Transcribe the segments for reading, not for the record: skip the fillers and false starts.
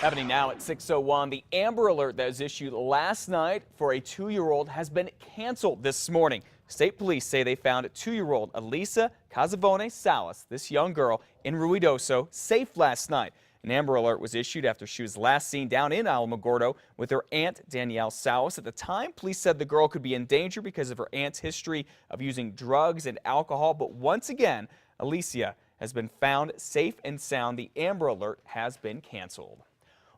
Happening now at 6:01, the Amber Alert that was issued last night for a 2-year-old has been canceled this morning. State police say they found 2-year-old Elisa Casavone Salas, this young girl, in Ruidoso, safe last night. An Amber Alert was issued after she was last seen down in Alamogordo with her aunt, Danielle Salas. At the time, police said the girl could be in danger because of her aunt's history of using drugs and alcohol. But once again, Alicia has been found safe and sound. The Amber Alert has been canceled.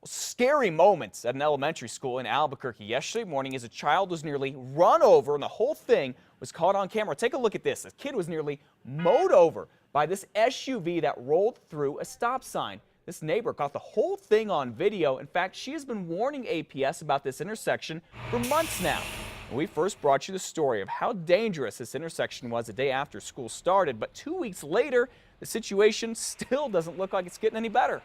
Scary moments at an elementary school in Albuquerque yesterday morning as a child was nearly run over and the whole thing was caught on camera. Take a look at this. A kid was nearly mowed over by this SUV that rolled through a stop sign. This neighbor caught the whole thing on video. In fact, she has been warning APS about this intersection for months now. We first brought you the story of how dangerous this intersection was the day after school started, but 2 weeks later, the situation still doesn't look like it's getting any better.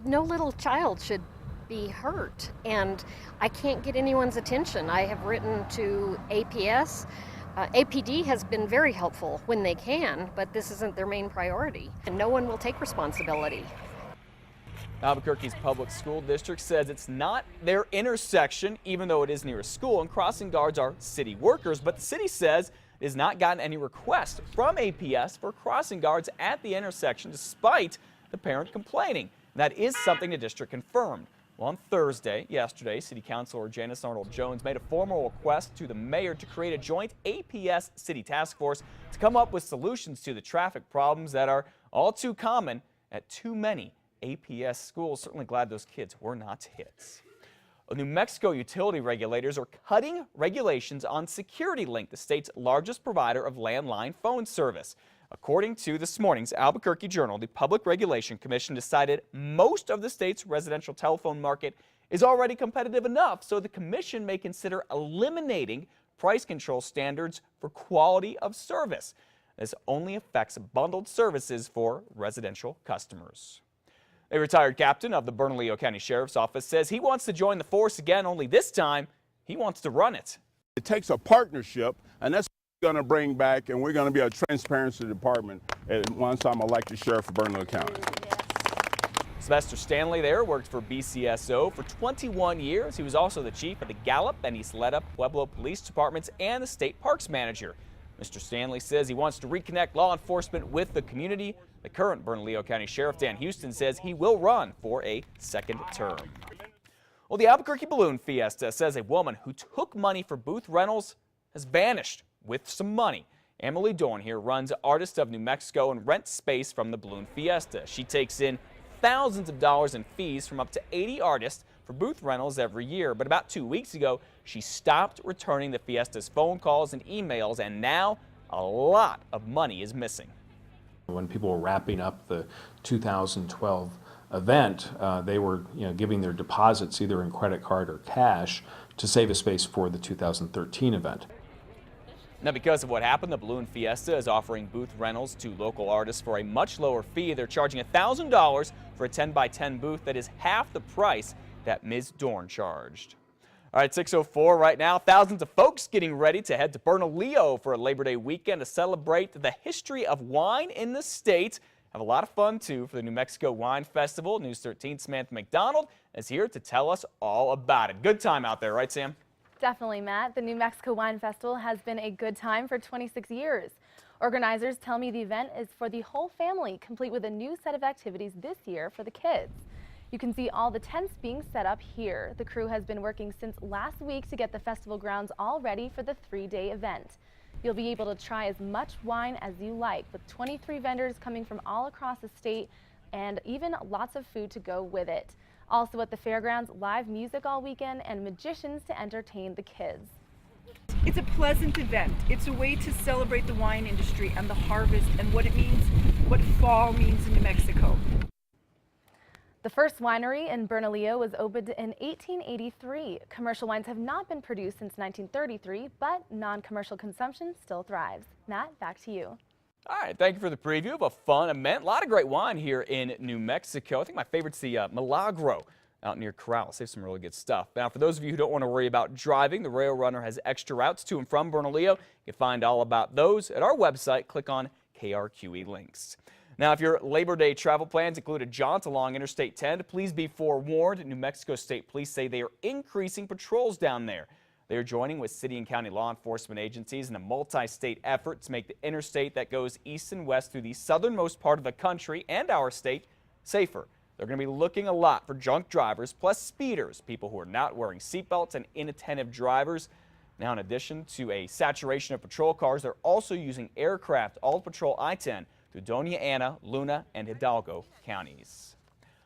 No little child should be hurt, and I can't get anyone's attention. I have written to APS. APD has been very helpful when they can, but this isn't their main priority, and no one will take responsibility. Albuquerque's public school district says it's not their intersection, even though it is near a school, and crossing guards are city workers, but the city says it has not gotten any requests from APS for crossing guards at the intersection, despite the parent complaining. That is something the district confirmed. Well, on Thursday, yesterday, City Councilor Janice Arnold-Jones made a formal request to the mayor to create a joint APS city task force to come up with solutions to the traffic problems that are all too common at too many APS schools. Certainly glad those kids were not hit. New Mexico utility regulators are cutting regulations on SecurityLink, the state's largest provider of landline phone service. According to this morning's Albuquerque Journal, the Public Regulation Commission decided most of the state's residential telephone market is already competitive enough, so the commission may consider eliminating price control standards for quality of service. This only affects bundled services for residential customers. A retired captain of the Bernalillo County Sheriff's Office says he wants to join the force again, only this time he wants to run it. It takes a partnership, and that's going to bring back, and we're going to be a transparency department once I'm elected sheriff of Bernalillo County. Sylvester Stanley there worked for BCSO for 21 years. He was also the chief of the Gallup and Isleta Pueblo Police Departments and the state parks manager. Mr. Stanley says he wants to reconnect law enforcement with the community. The current Bernalillo County Sheriff Dan Houston says he will run for a second term. Well, the Albuquerque Balloon Fiesta says a woman who took money for booth rentals has vanished with some money. Emily Dorn here runs Artists of New Mexico and rents space from the Balloon Fiesta. She takes in thousands of dollars in fees from up to 80 artists for booth rentals every year. But about 2 weeks ago, she stopped returning the Fiesta's phone calls and emails, and now a lot of money is missing. When people were wrapping up the 2012 event, they were giving their deposits either in credit card or cash to save a space for the 2013 event. Now, because of what happened, the Balloon Fiesta is offering booth rentals to local artists for a much lower fee. They're charging $1,000 for a 10x10 booth that is half the price that Ms. Dorn charged. All right, 6:04 right now. Thousands of folks getting ready to head to Bernalillo for a Labor Day weekend to celebrate the history of wine in the state. Have a lot of fun, too, for the New Mexico Wine Festival. News 13's Samantha McDonald is here to tell us all about it. Good time out there, right, Sam? Definitely, Matt. The New Mexico Wine Festival has been a good time for 26 years. Organizers tell me the event is for the whole family, complete with a new set of activities this year for the kids. You can see all the tents being set up here. The crew has been working since last week to get the festival grounds all ready for the 3-day event. You'll be able to try as much wine as you like, with 23 vendors coming from all across the state and even lots of food to go with it. Also at the fairgrounds, live music all weekend and magicians to entertain the kids. It's a pleasant event. It's a way to celebrate the wine industry and the harvest and what it means, what fall means in New Mexico. The first winery in Bernalillo was opened in 1883. Commercial wines have not been produced since 1933, but non-commercial consumption still thrives. Matt, back to you. All right, thank you for the preview of a fun event. A lot of great wine here in New Mexico. I think my favorite's the Milagro out near Corral. Save some really good stuff. Now, for those of you who don't want to worry about driving, the Rail Runner has extra routes to and from Bernalillo. You can find all about those at our website. Click on KRQE links. Now, if your Labor Day travel plans include a jaunt along Interstate 10, please be forewarned. New Mexico State Police say they are increasing patrols down there. They are joining with city and county law enforcement agencies in a multi-state effort to make the interstate that goes east and west through the southernmost part of the country and our state safer. They're going to be looking a lot for drunk drivers, plus speeders, people who are not wearing seatbelts, and inattentive drivers. Now, in addition to a saturation of patrol cars, they're also using aircraft all to patrol I-10 through Doña Ana, Luna, and Hidalgo counties.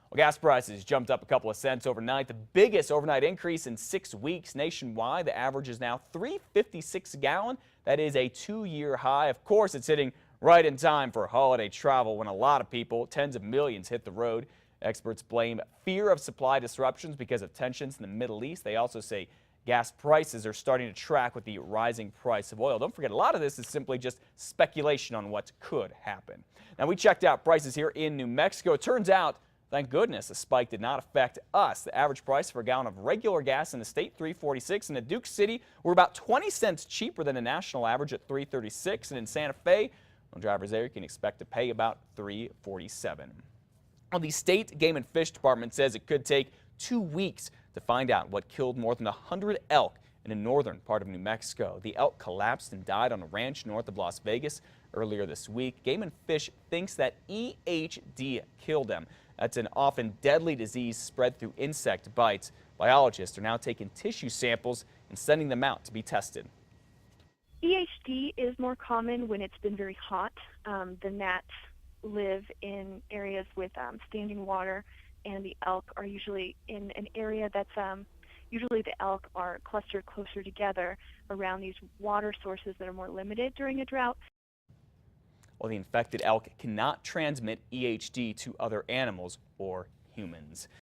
Well, gas prices jumped up a couple of cents overnight, the biggest overnight increase in 6 weeks nationwide. The average is now $3.56 a gallon. That is a 2-year high. Of course, it's hitting right in time for holiday travel when a lot of people, tens of millions, hit the road. Experts blame fear of supply disruptions because of tensions in the Middle East. They also say gas prices are starting to track with the rising price of oil. Don't forget, a lot of this is simply just speculation on what could happen. Now, we checked out prices here in New Mexico. It turns out, thank goodness, the spike did not affect us. The average price for a gallon of regular gas in the state, $3.46. In Duke City, we're about 20 cents cheaper than the national average at $3.36. And in Santa Fe, well, drivers there can expect to pay about $3.47. Well, the state Game and Fish Department says it could take 2 weeks to find out what killed more than 100 elk in the northern part of New Mexico. The elk collapsed and died on a ranch north of Las Vegas earlier this week. Game and Fish thinks that EHD killed them. That's an often deadly disease spread through insect bites. Biologists are now taking tissue samples and sending them out to be tested. EHD is more common when it's been very hot. The gnats live in areas with standing water, and the elk are usually in an area that's usually the elk are clustered closer together around these water sources that are more limited during a drought. Well, the infected elk cannot transmit EHD to other animals or humans.